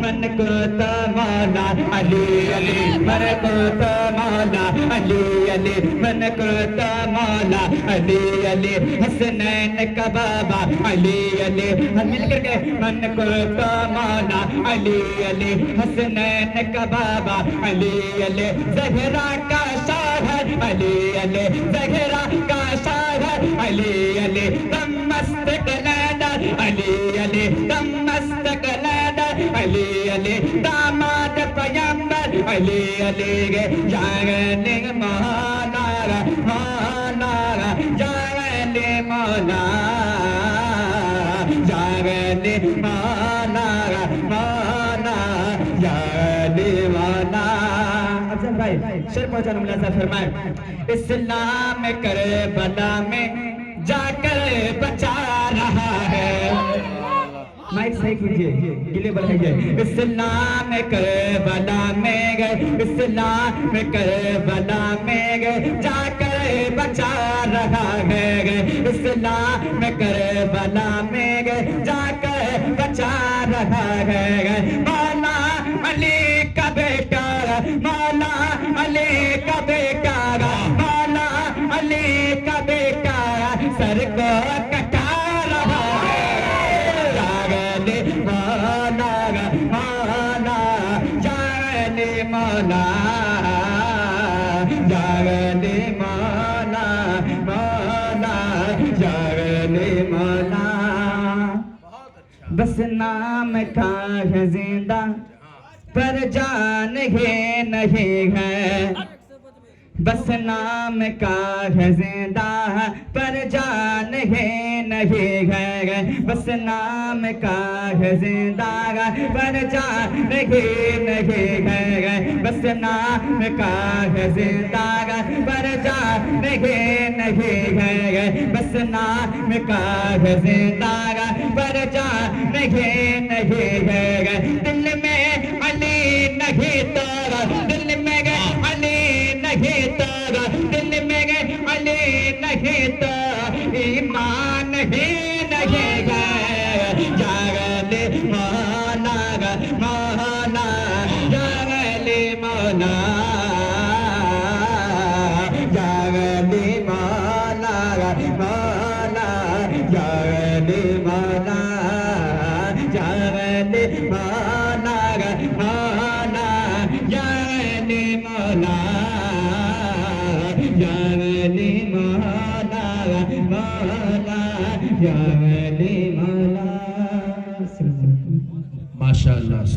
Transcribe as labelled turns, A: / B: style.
A: मन को तमन्ना अली अली मन को तमन्ना अली अली मन को तमन्ना अली अली हसनैन का बाबा अली अली मिल करके मन को तमन्ना अली अली हसनैन का बाबा अली अली ज़हरा का शाहर अली अली ज़हरा का शाहर अली अली दम मस्तक लैदर अली अली दम मस्तक लैदर अली अली दामाद पैगंबर अली अली गे जागने मौला मौला जागने मौला जागने मौला मौला जागने मौला। अफजल भाई शेर पहुंचाने मुलाजा फरमाए इस्लाम करबला में जाकर बचा रहा है। माइक सही कीजिए गिले बढ़ाइए। इस्लाम करबला में गए इस्लाम करबला में गए जाकर बचा रहा है। इस्लाम करबला में गए जाकर बचा रहा है। मौला अली का बेटा मौला अली का बेटा मौला अली का बेटा सर को कटा रहा है। जागने मौला मौला जागने मौला जागने मौला मौला जागने मौला। बस नाम का है जिंदा पर जान है नहीं है। बस नाम का है जिंदा पर जान है नहीं है। बस नाम का है जिंदा पर जान है नहीं है। बस नाम का है जिंदा पर जान है नहीं है। बस नाम का है जिंदा पर जान है नहीं है। दिल में अली नहीं तारा दिल में अली नहीं तारा दिल में अली नहीं तारा ईमान ही नहीं है। जागले मौला मौला जागले मौला जागले मौला मौला जागले मौला जागले मौला मौला जागले मौला जागले मौला मौला जागले मौला। माशाअल्लाह।